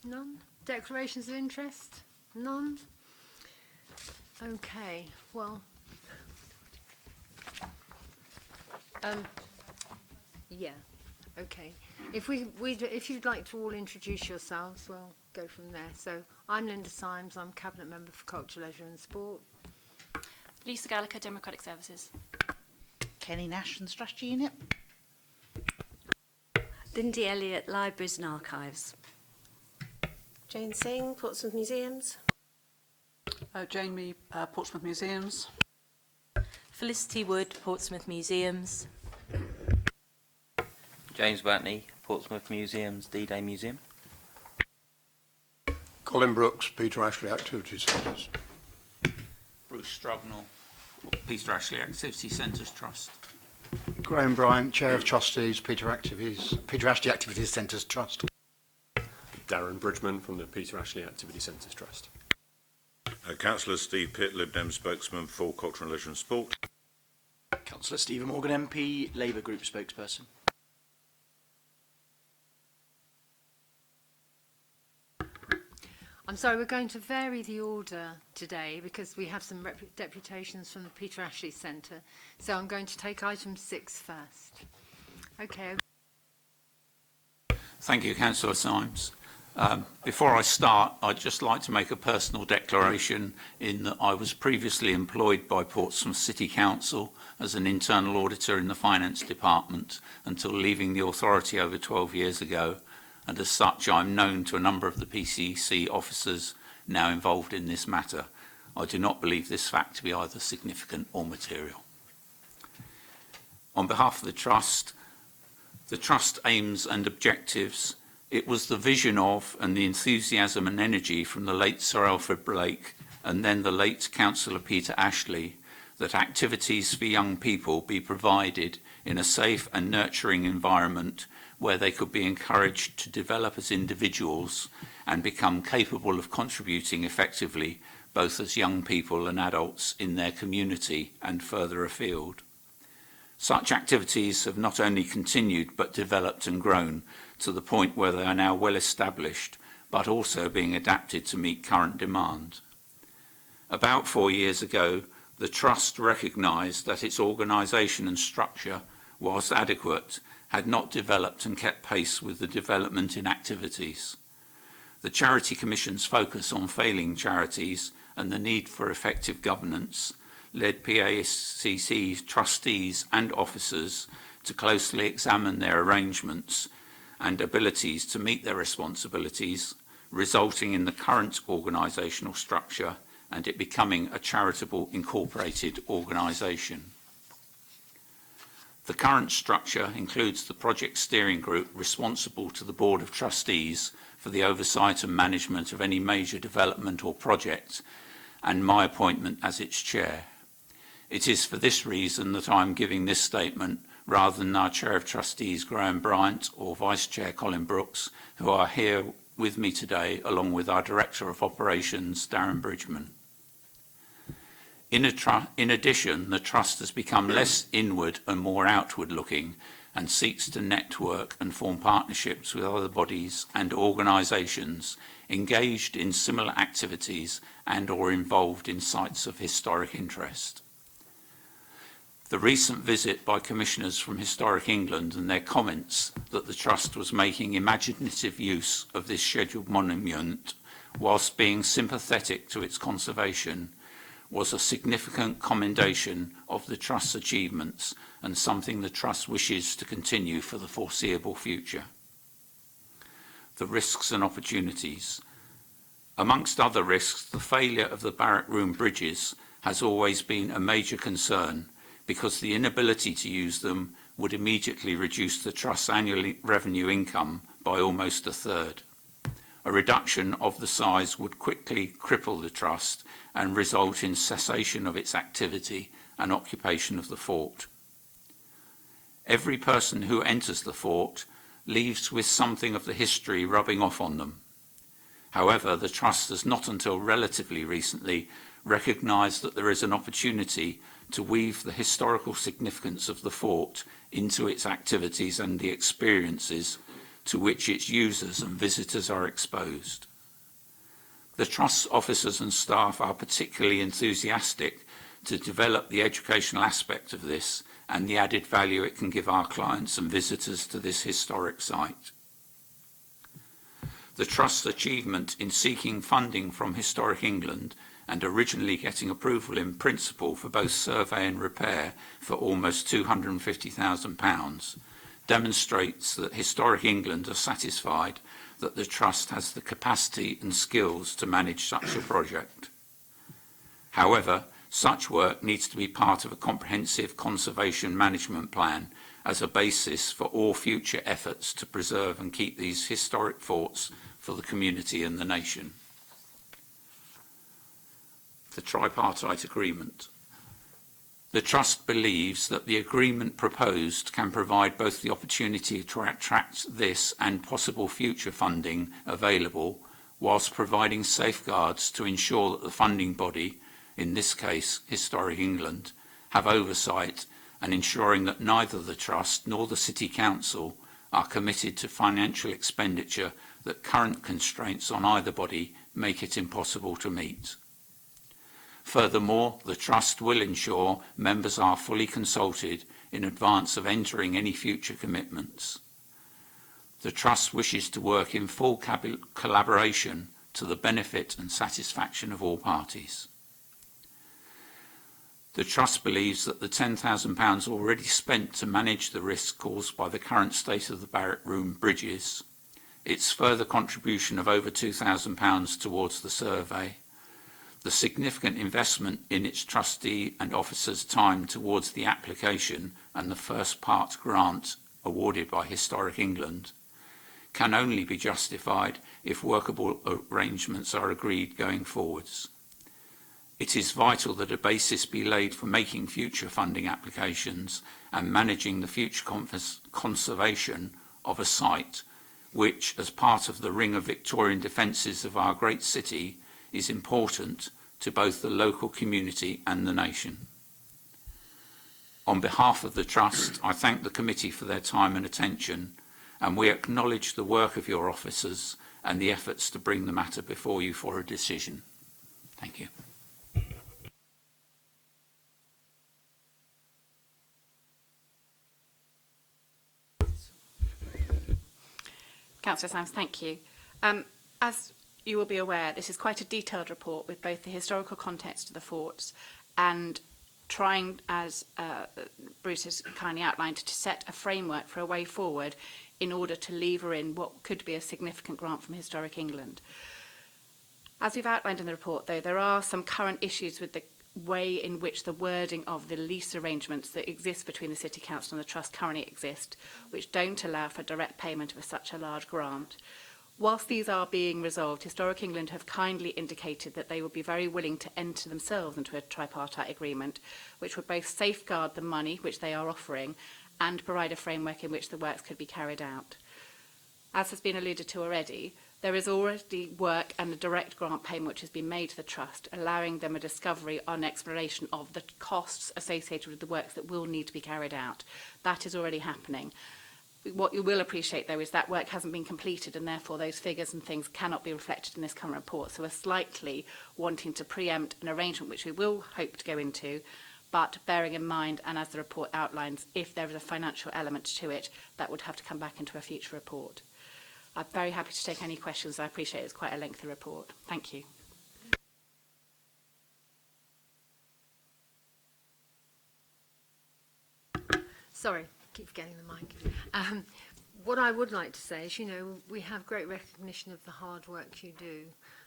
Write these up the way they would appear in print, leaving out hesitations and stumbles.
None? Declarations of interest? None? Okay, well, yeah, okay. If you'd like to all introduce yourselves, we'll go from there. So I'm Linda Symes, I'm Cabinet Member for Culture, Leisure and Sport. Lisa Gallagher, Democratic Services. Kenny Nash and Strategy Unit. Lindy Elliott, Libraries and Archives. Jane Singh, Portsmouth Museums. Jane Mee, Portsmouth Museums. Felicity Wood, Portsmouth Museums. James Watney, Portsmouth Museums, D-Day Museum. Colin Brooks, Peter Ashley Activity Centres. Bruce Strugnall, Peter Ashley Activity Centres Trust. Graham Bryant, Chair of Trustees, Peter Ashley Activities Centres Trust. Darren Bridgman from the Peter Ashley Activity Centres Trust. Councillor Steve Pitt, Lib Dem spokesman for Culture and Leisure and Sport. Councillor Stephen Morgan MP, Labour Group spokesperson. I'm sorry, we're going to vary the order today because we have some deputations from the Peter Ashley Centre. So I'm going to take item 6 first. Okay. Thank you, Councillor Symes. Before I start, I'd just like to make a personal declaration in that I was previously employed by Portsmouth City Council as an internal auditor in the Finance Department until leaving the authority over 12 years ago, and as such I'm known to a number of the PCC officers now involved in this matter. I do not believe this fact to be either significant or material. On behalf of the Trust aims and objectives. It was the vision of and the enthusiasm and energy from the late Sir Alfred Blake and then the late Councillor Peter Ashley that activities for young people be provided in a safe and nurturing environment where they could be encouraged to develop as individuals and become capable of contributing effectively both as young people and adults in their community and further afield. Such activities have not only continued but developed and grown to the point where they are now well established, but also being adapted to meet current demand. About 4 years ago, the Trust recognised that its organisation and structure, whilst adequate, had not developed and kept pace with the development in activities. The Charity Commission's focus on failing charities and the need for effective governance led PACC's trustees and officers to closely examine their arrangements and abilities to meet their responsibilities, resulting in the current organisational structure and it becoming a charitable incorporated organisation. The current structure includes the project steering group responsible to the Board of Trustees for the oversight and management of any major development or project, and my appointment as its chair. It is for this reason that I am giving this statement rather than our Chair of Trustees Graham Bryant or Vice Chair Colin Brooks, who are here with me today, along with our Director of Operations, Darren Bridgman. In addition, the Trust has become less inward and more outward looking and seeks to network and form partnerships with other bodies and organisations engaged in similar activities and or involved in sites of historic interest. The recent visit by commissioners from Historic England and their comments that the Trust was making imaginative use of this scheduled monument whilst being sympathetic to its conservation was a significant commendation of the Trust's achievements and something the Trust wishes to continue for the foreseeable future. The risks and opportunities. Amongst other risks, the failure of the Barrack Room bridges has always been a major concern because the inability to use them would immediately reduce the Trust's annual revenue income by almost a third. A reduction of the size would quickly cripple the Trust and result in cessation of its activity and occupation of the fort. Every person who enters the fort leaves with something of the history rubbing off on them. However, the Trust has not until relatively recently recognised that there is an opportunity to weave the historical significance of the fort into its activities and the experiences to which its users and visitors are exposed. The Trust's officers and staff are particularly enthusiastic to develop the educational aspect of this and the added value it can give our clients and visitors to this historic site. The Trust's achievement in seeking funding from Historic England and originally getting approval in principle for both survey and repair for almost £250,000 demonstrates that Historic England are satisfied that the Trust has the capacity and skills to manage such a project. However, such work needs to be part of a comprehensive conservation management plan as a basis for all future efforts to preserve and keep these historic forts for the community and the nation. The tripartite agreement. The Trust believes that the agreement proposed can provide both the opportunity to attract this and possible future funding available, whilst providing safeguards to ensure that the funding body, in this case Historic England, have oversight and ensuring that neither the Trust nor the City Council are committed to financial expenditure that current constraints on either body make it impossible to meet. Furthermore, the Trust will ensure members are fully consulted in advance of entering any future commitments. The Trust wishes to work in full collaboration to the benefit and satisfaction of all parties. The Trust believes that the £10,000 already spent to manage the risk caused by the current state of the Barrack Room bridges, its further contribution of over £2,000 towards the survey, the significant investment in its trustee and officers' time towards the application and the first part grant awarded by Historic England, can only be justified if workable arrangements are agreed going forwards. It is vital that a basis be laid for making future funding applications and managing the future conservation of a site which, as part of the ring of Victorian defences of our great city, is important to both the local community and the nation. On behalf of the Trust, I thank the committee for their time and attention, and we acknowledge the work of your officers and the efforts to bring the matter before you for a decision. Thank you. Councillor Symes, thank you. As you will be aware, this is quite a detailed report with both the historical context of the forts and trying, as Bruce has kindly outlined, to set a framework for a way forward in order to lever in what could be a significant grant from Historic England. As we've outlined in the report, though, there are some current issues with the way in which the wording of the lease arrangements that exist between the City Council and the Trust currently exist, which don't allow for direct payment of such a large grant. Whilst these are being resolved, Historic England have kindly indicated that they would be very willing to enter themselves into a tripartite agreement, which would both safeguard the money which they are offering and provide a framework in which the works could be carried out. As has been alluded to already, there is already work and a direct grant payment which has been made to the Trust, allowing them a discovery on exploration of the costs associated with the works that will need to be carried out. That is already happening. What you will appreciate, though, is that work hasn't been completed, and therefore those figures and things cannot be reflected in this current report. So we're slightly wanting to preempt an arrangement which we will hope to go into, but bearing in mind, and as the report outlines, if there is a financial element to it, that would have to come back into a future report. I'm very happy to take any questions. I appreciate it's quite a lengthy report. Thank you. Sorry, keep forgetting the mic. What I would like to say is, we have great recognition of the hard work you do.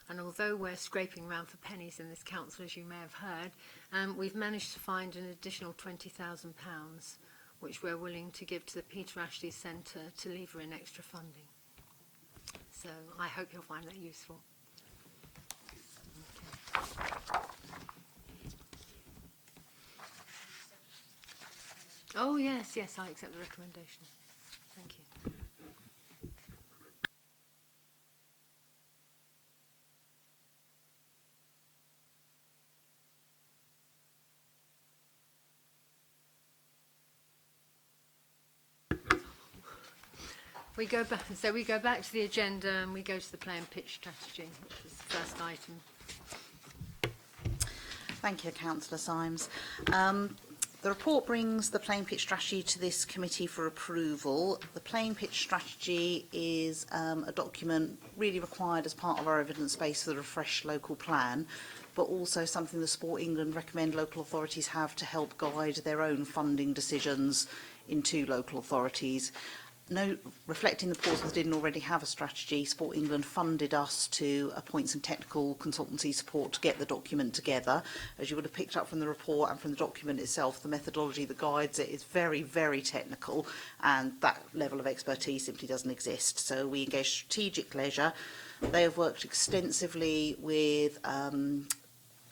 And although we're scraping around for pennies in this council, as you may have heard, we've managed to find an additional £20,000, which we're willing to give to the Peter Ashley Centre to lever in extra funding. So I hope you'll find that useful. Okay. Oh, yes, I accept the recommendation. Thank you. We go back to the agenda and we go to the play and pitch strategy, which is the first item. Thank you, Councillor Symes. The report brings the plain pitch strategy to this committee for approval. The plain pitch strategy is a document really required as part of our evidence base for the refreshed local plan, but also something the Sport England recommend local authorities have to help guide their own funding decisions into local authorities. Reflecting that Portsmouth didn't already have a strategy, Sport England funded us to appoint some technical consultancy support to get the document together. As you would have picked up from the report and from the document itself, the methodology that guides it is very, very technical, and that level of expertise simply doesn't exist. So we engaged Strategic Leisure. They have worked extensively with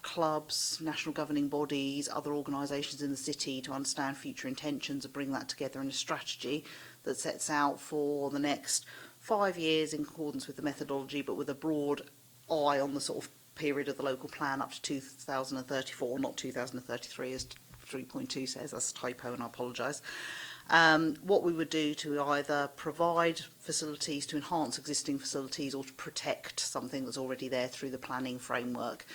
clubs, national governing bodies, other organisations in the city to understand future intentions and bring that together in a strategy that sets out for the next 5 years in accordance with the methodology, but with a broad eye on the sort of period of the local plan up to 2034, not 2033 as 3.2 says. That's a typo and I apologise. What we would do to either provide facilities to enhance existing facilities or to protect something that's already there through the planning framework.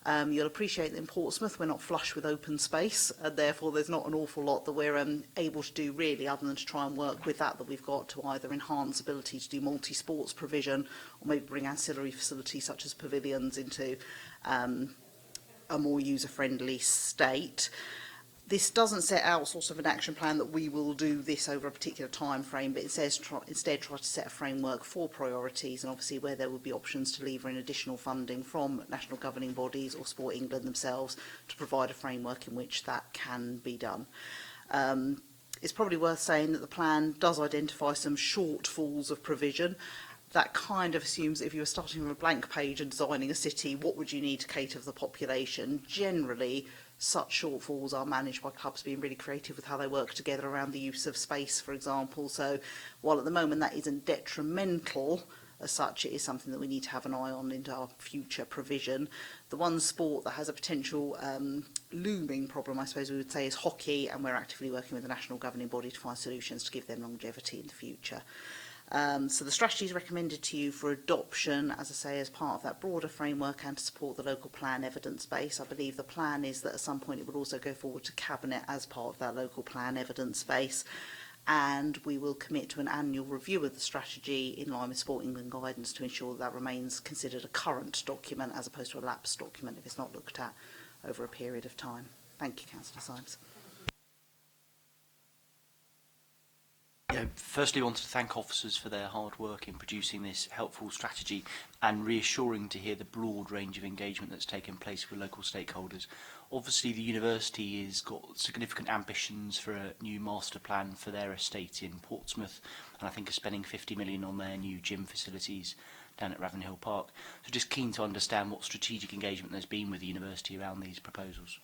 You'll appreciate that in Portsmouth we're not flush with open space, and therefore there's not an awful lot that we're able to do really other than to try and work with that we've got to either enhance ability to do multi-sports provision or maybe bring ancillary facilities such as pavilions into a more user-friendly state. This doesn't set out sort of an action plan that we will do this over a particular time frame, but it says instead try to set a framework for priorities and obviously where there would be options to lever in additional funding from national governing bodies or Sport England themselves to provide a framework in which that can be done. It's probably worth saying that the plan does identify some shortfalls of provision. That kind of assumes that if you were starting from a blank page and designing a city, what would you need to cater for the population? Generally, such shortfalls are managed by clubs being really creative with how they work together around the use of space, for example. So while at the moment that isn't detrimental as such, it is something that we need to have an eye on into our future provision. The one sport that has a potential looming problem, I suppose we would say, is hockey, and we're actively working with the national governing body to find solutions to give them longevity in the future. So the strategy is recommended to you for adoption, as I say, as part of that broader framework and to support the local plan evidence base. I believe the plan is that at some point it would also go forward to Cabinet as part of that local plan evidence base. And we will commit to an annual review of the strategy in line with Sport England guidance to ensure that remains considered a current document as opposed to a lapsed document if it's not looked at over a period of time. Thank you, Councillor Symes. Firstly, I wanted to thank officers for their hard work in producing this helpful strategy and reassuring to hear the broad range of engagement that's taken place with local stakeholders. Obviously, the university has got significant ambitions for a new master plan for their estate in Portsmouth, and I think are spending 50 million on their new gym facilities down at Ravenhill Park. So just keen to understand what strategic engagement there's been with the university around these proposals.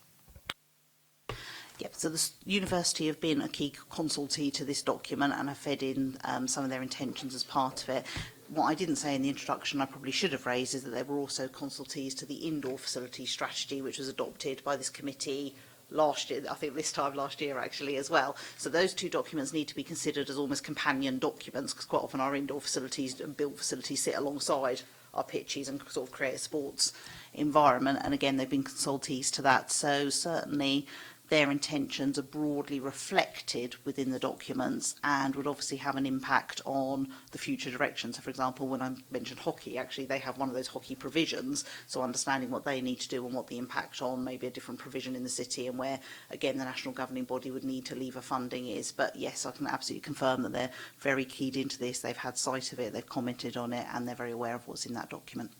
Yep, so the university have been a key consultee to this document and have fed in some of their intentions as part of it. What I didn't say in the introduction, I probably should have raised, is that there were also consultees to the indoor facility strategy, which was adopted by this committee last year, I think this time last year actually as well. So those two documents need to be considered as almost companion documents, because quite often our indoor facilities and built facilities sit alongside our pitches and sort of create a sports environment. And again, they've been consultees to that. So certainly their intentions are broadly reflected within the documents and would obviously have an impact on the future direction. So, for example, when I mentioned hockey, actually they have one of those hockey provisions, so understanding what they need to do and what the impact on maybe a different provision in the city and where, again, the national governing body would need to lever funding is. But yes, I can absolutely confirm that they're very keyed into this, they've had sight of it, they've commented on it, and they're very aware of what's in that document.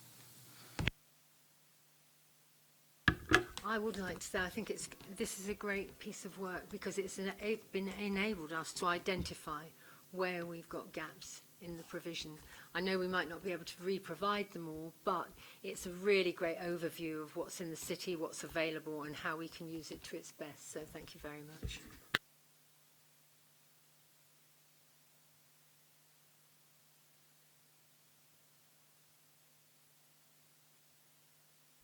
I would like to say I think this is a great piece of work because it's been enabled us to identify where we've got gaps in the provision. I know we might not be able to re-provide them all, but it's a really great overview of what's in the city, what's available and how we can use it to its best. So thank you very much.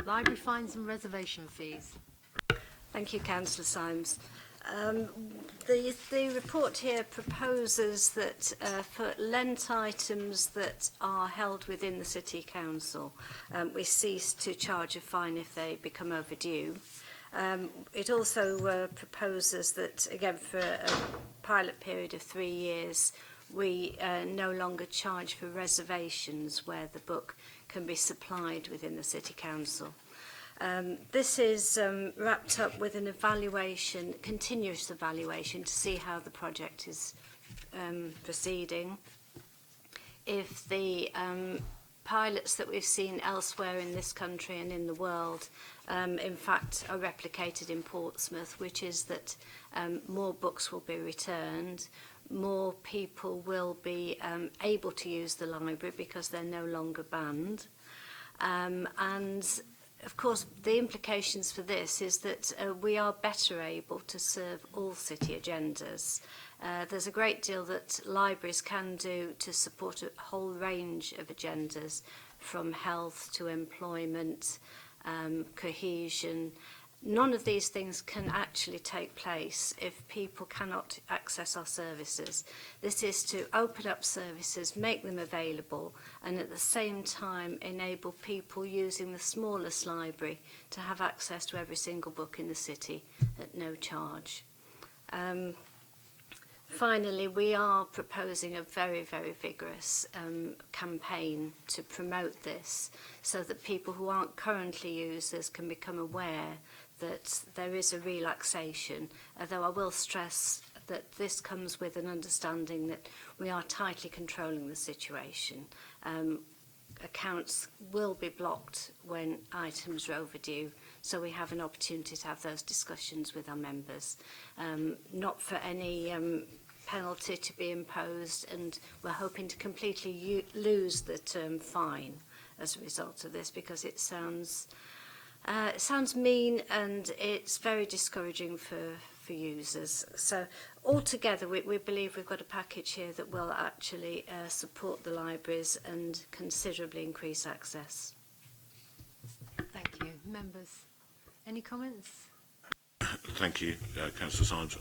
Library fines and reservation fees. Thank you, Councillor Symes. The report here proposes that for lent items that are held within the City Council, we cease to charge a fine if they become overdue. It also proposes that, again, for a pilot period of 3 years, we no longer charge for reservations where the book can be supplied within the City Council. This is wrapped up with an evaluation, continuous evaluation, to see how the project is proceeding. If the pilots that we've seen elsewhere in this country and in the world, in fact, are replicated in Portsmouth, which is that more books will be returned, more people will be able to use the library because they're no longer banned. And of course, the implications for this is that we are better able to serve all city agendas. There's a great deal that libraries can do to support a whole range of agendas, from health to employment, cohesion. None of these things can actually take place if people cannot access our services. This is to open up services, make them available, and at the same time enable people using the smallest library to have access to every single book in the city at no charge. Finally, we are proposing a very, very vigorous campaign to promote this, so that people who aren't currently users can become aware that there is a relaxation, although I will stress that this comes with an understanding that we are tightly controlling the situation. Accounts will be blocked when items are overdue, so we have an opportunity to have those discussions with our members, not for any penalty to be imposed, and we're hoping to completely lose the term fine as a result of this, because it sounds mean and it's very discouraging for users. So altogether, we believe we've got a package here that will actually support the libraries and considerably increase access. Thank you. Members, any comments? Thank you, Councillor Symes.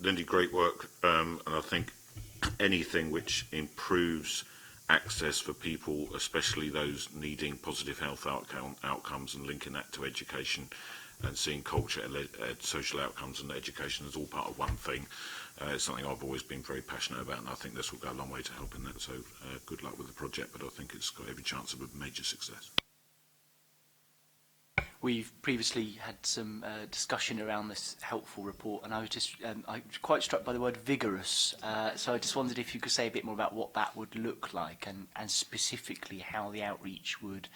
Lindy, great work, and I think anything which improves access for people, especially those needing positive health outcomes, and linking that to education and seeing culture and social outcomes and education as all part of one thing, it's something I've always been very passionate about, and I think this will go a long way to helping that. So good luck with the project, but I think it's got every chance of a major success. We've previously had some discussion around this helpful report, and I was just I'm quite struck by the word vigorous. So I just wondered if you could say a bit more about what that would look like, and specifically how the outreach would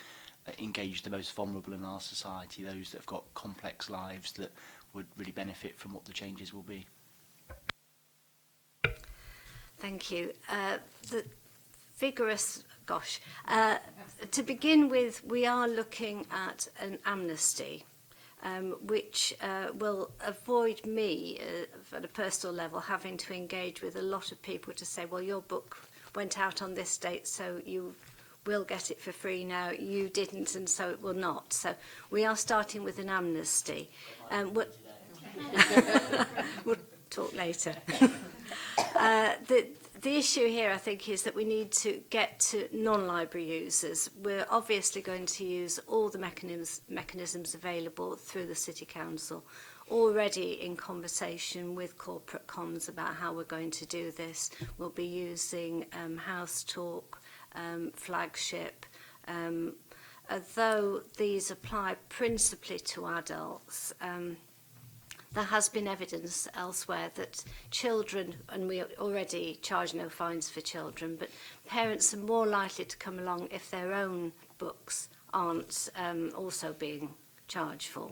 engage the most vulnerable in our society, those that have got complex lives that would really benefit from what the changes will be. Thank you. The vigorous, to begin with, we are looking at an amnesty, which will avoid me, at a personal level, having to engage with a lot of people to say, well, your book went out on this date, so you will get it for free now, you didn't, and so it will not. So we are starting with an amnesty. We'll talk later. The issue here, I think, is that we need to get to non-library users. We're obviously going to use all the mechanisms available through the City Council, already in conversation with corporate comms about how we're going to do this. We'll be using House Talk, Flagship. Although these apply principally to adults, there has been evidence elsewhere that children, and we already charge no fines for children, but parents are more likely to come along if their own books aren't also being charged for.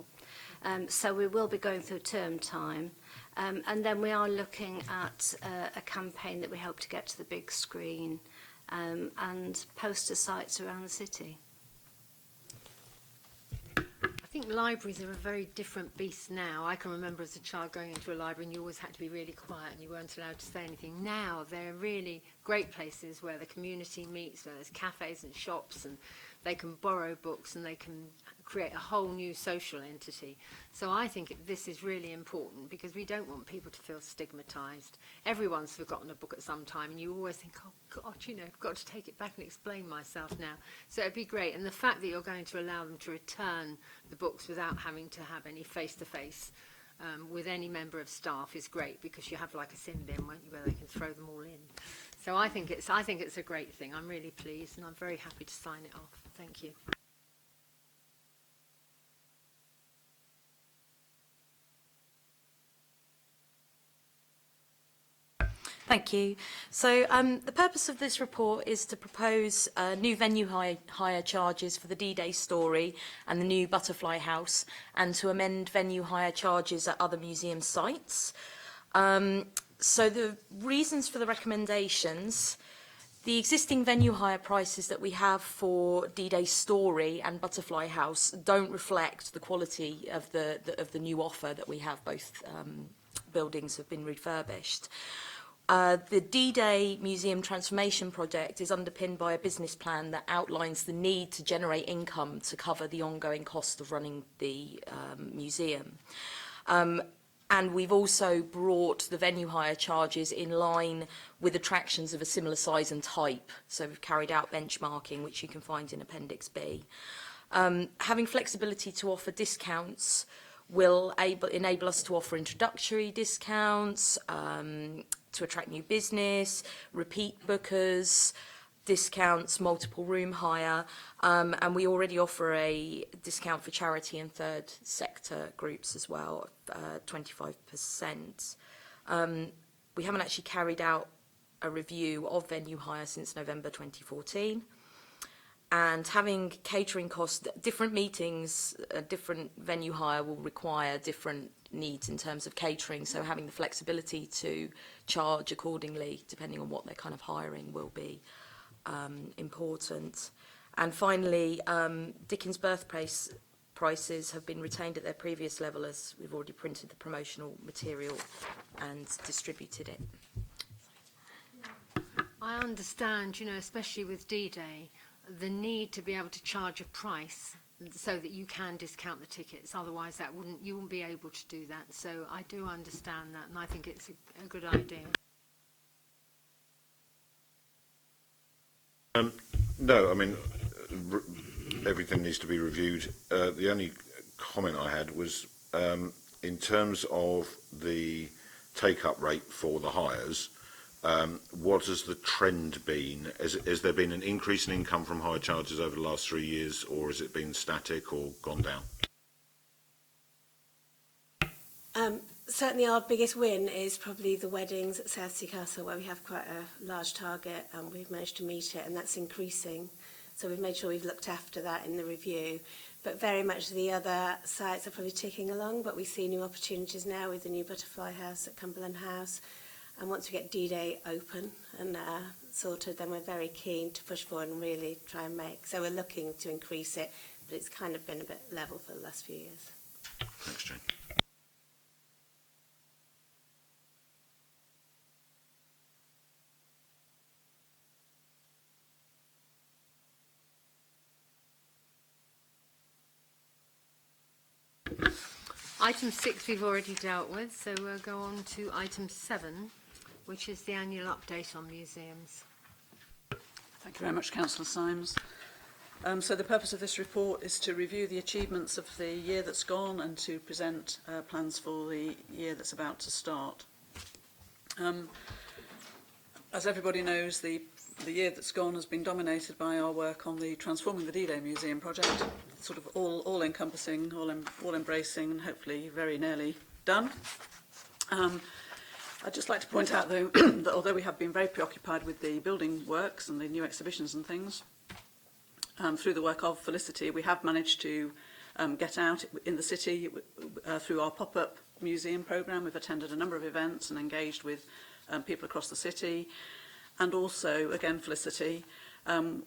So we will be going through term time. And then we are looking at a campaign that we hope to get to the big screen and poster sites around the city. I think libraries are a very different beast now. I can remember as a child going into a library and you always had to be really quiet and you weren't allowed to say anything. Now they're really great places where the community meets, where there's cafes and shops, and they can borrow books, and they can create a whole new social entity. So I think this is really important, because we don't want people to feel stigmatised. Everyone's forgotten a book at some time, and you always think, oh God, you know, I've got to take it back and explain myself now. So it'd be great. And the fact that you're going to allow them to return the books without having to have any face-to-face with any member of staff is great, because you have like a sin bin, won't you, where they can throw them all in. So I think it's a great thing. I'm really pleased, and I'm very happy to sign it off. Thank you. Thank you. So the purpose of this report is to propose new venue hire charges for the D-Day story and the new Butterfly House, and to amend venue hire charges at other museum sites. So the reasons for the recommendations: the existing venue hire prices that we have for D-Day Story and Butterfly House don't reflect the quality of the new offer that we have. Both buildings have been refurbished. The D-Day Museum Transformation Project is underpinned by a business plan that outlines the need to generate income to cover the ongoing cost of running the museum. And we've also brought the venue hire charges in line with attractions of a similar size and type. So we've carried out benchmarking, which you can find in Appendix B. Having flexibility to offer discounts will enable us to offer introductory discounts, to attract new business, repeat bookers, discounts, multiple room hire, and we already offer a discount for charity and third sector groups as well, 25%. We haven't actually carried out a review of venue hire since November 2014. And having catering costs, different meetings, different venue hire will require different needs in terms of catering. So having the flexibility to charge accordingly, depending on what they're kind of hiring, will be important. And finally, Dickens' birthplace prices have been retained at their previous level, as we've already printed the promotional material and distributed it. I understand, you know, especially with D-Day, the need to be able to charge a price so that you can discount the tickets. Otherwise, you wouldn't be able to do that. So I do understand that, and I think it's a good idea. No, I mean, everything needs to be reviewed. The only comment I had was in terms of the take-up rate for the hires. What has the trend been? Has there been an increase in income from hire charges over the last 3 years, or has it been static or gone down? Certainly our biggest win is probably the weddings at Southsea Castle, where we have quite a large target and we've managed to meet it, and that's increasing. So we've made sure we've looked after that in the review. But very much the other sites are probably ticking along, but we see new opportunities now with the new Butterfly House at Cumberland House. And once we get D-Day open and sorted, then we're very keen to push forward and really try and make. So we're looking to increase it, but it's kind of been a bit level for the last few years. Thanks, Jane. Item 6 we've already dealt with, so we'll go on to item 7, which is the annual update on museums. Thank you very much, Councillor Symes. So the purpose of this report is to review the achievements of the year that's gone and to present plans for the year that's about to start. As everybody knows, the year that's gone has been dominated by our work on the Transforming the D-Day Museum project, sort of all-encompassing, all-embracing, and hopefully very nearly done. I'd just like to point out, though, that although we have been very preoccupied with the building works and the new exhibitions and things, through the work of Felicity, we have managed to get out in the city through our pop-up museum programme. We've attended a number of events and engaged with people across the city. And also, again, Felicity,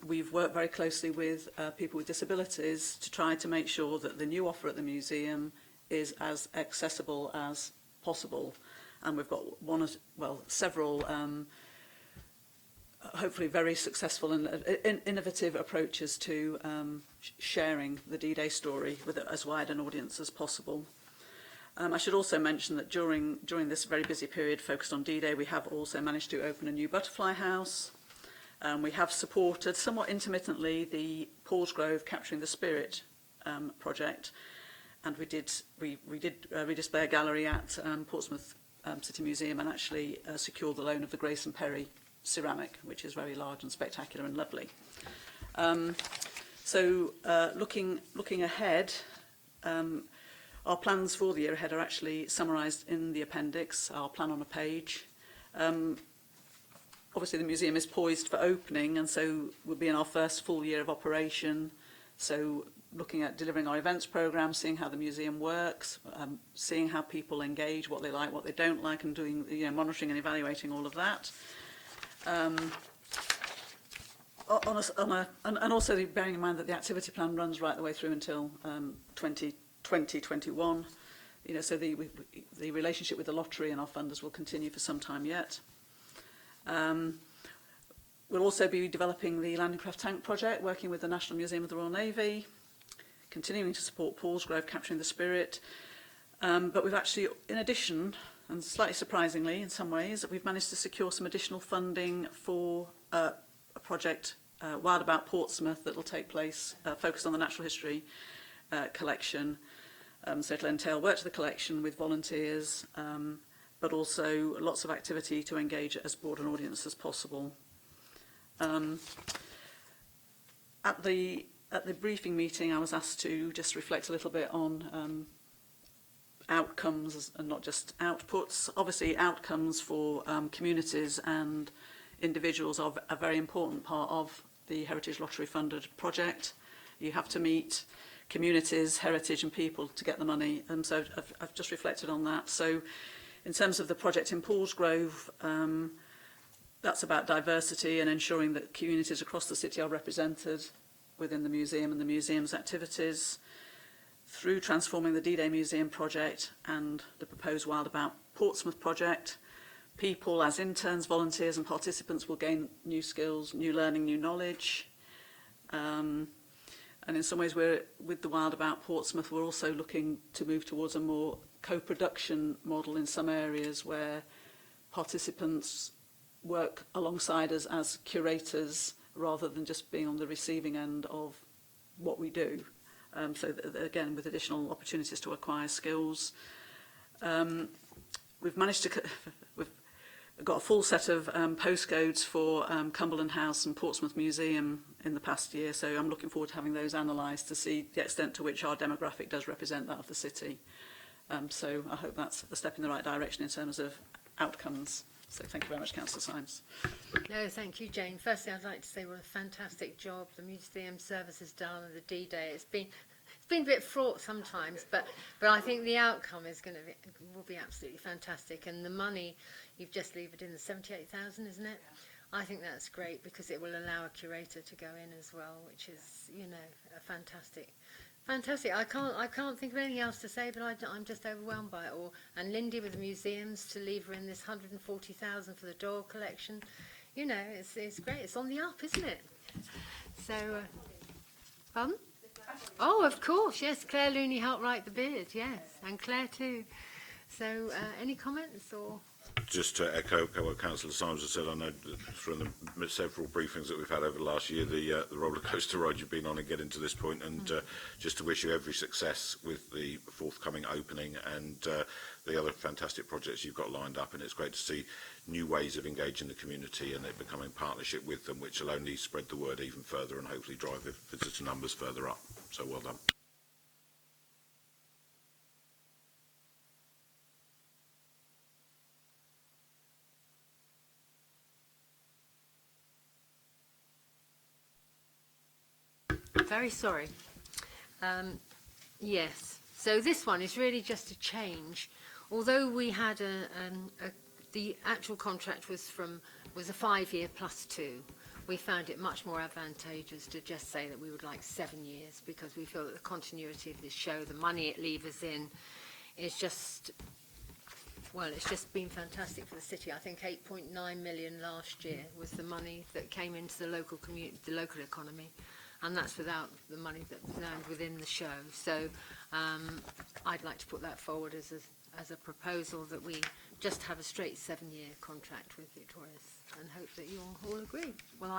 we've worked very closely with people with disabilities to try to make sure that the new offer at the museum is as accessible as possible. And we've got several hopefully very successful and innovative approaches to sharing the D-Day story with as wide an audience as possible. I should also mention that during this very busy period focused on D-Day, we have also managed to open a new butterfly house. We have supported somewhat intermittently the Portsgrove Capturing the Spirit project, and we did redisplay a gallery at Portsmouth City Museum and actually secure the loan of the Grace and Perry ceramic, which is very large and spectacular and lovely. Looking ahead, our plans for the year ahead are actually summarised in the appendix, our plan on a page. Obviously the museum is poised for opening, and so we'll be in our first full year of operation. So looking at delivering our events programme, seeing how the museum works, seeing how people engage, what they like, what they don't like, and doing, monitoring and evaluating all of that. And also bearing in mind that the activity plan runs right the way through until 2021. So the relationship with the lottery and our funders will continue for some time yet. We'll also be developing the Landing Craft Tank project, working with the National Museum of the Royal Navy, continuing to support Portsgrove Capturing the Spirit. But we've actually, in addition, and slightly surprisingly in some ways, we've managed to secure some additional funding for a project, Wild About Portsmouth, that will take place, focused on the natural history collection. So it'll entail work to the collection with volunteers, but also lots of activity to engage as broad an audience as possible. At the briefing meeting, I was asked to just reflect a little bit on outcomes and not just outputs. Obviously, outcomes for communities and individuals are a very important part of the Heritage Lottery funded project. You have to meet communities, heritage and people to get the money, and so I've just reflected on that. So in terms of the project in Portsgrove, that's about diversity and ensuring that communities across the city are represented within the museum and the museum's activities. Through transforming the D-Day Museum project and the proposed Wild About Portsmouth project, people as interns, volunteers and participants will gain new skills, new learning, new knowledge. And in some ways, with the Wild About Portsmouth, we're also looking to move towards a more co-production model in some areas where participants work alongside us as curators rather than just being on the receiving end of what we do. Again, with additional opportunities to acquire skills. We've managed to... We've got a full set of postcodes for Cumberland House and Portsmouth Museum in the past year, so I'm looking forward to having those analysed to see the extent to which our demographic does represent that of the city. So I hope that's a step in the right direction in terms of outcomes. So thank you very much, Councillor Symes. No, thank you, Jane. Firstly, I'd like to say what a fantastic job the museum service has done on the D-Day. It's been a bit fraught sometimes, but I think the outcome is will be absolutely fantastic. And the money you've just levered in, the 78,000, isn't it? I think that's great because it will allow a curator to go in as well, which is, a fantastic. I can't think of anything else to say, but I'm just overwhelmed by it all. And Lindy with the museums to lever in this 140,000 for the Doyle collection, it's great. It's on the up, isn't it? So, pardon? Oh, of course, yes. Claire Looney helped write the bid, yes, and Claire too. So, any comments or? Just to echo what Councillor Symes has said, I know from the several briefings that we've had over the last year, the roller coaster ride you've been on and getting to this point, and just to wish you every success with the forthcoming opening and the other fantastic projects you've got lined up. And it's great to see new ways of engaging the community and it becoming partnership with them, which will only spread the word even further and hopefully drive visitor numbers further up. So well done. Very sorry. Yes. So this one is really just a change. Although we had the actual contract was a 5-year plus 2. We found it much more advantageous to just say that we would like 7 years because we feel that the continuity of this show, the money it levers in, is just Well, it's just been fantastic for the city. I think 8.9 million last year was the money that came into the local community, the local economy, and that's without the money that was earned within the show. So I'd like to put that forward as a proposal that we just have a straight 7-year contract with Victoria's, and hope that you'll all agree. Well,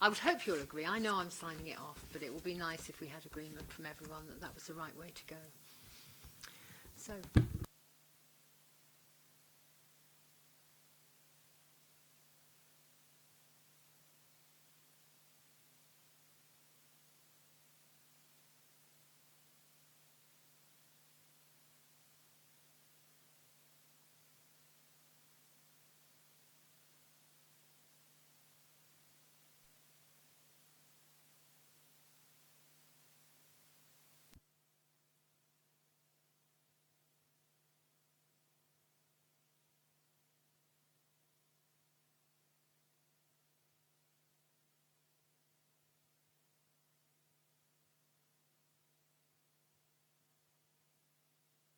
I would hope you'll agree. I know I'm signing it off, but it would be nice if we had agreement from everyone that that was the right way to go. So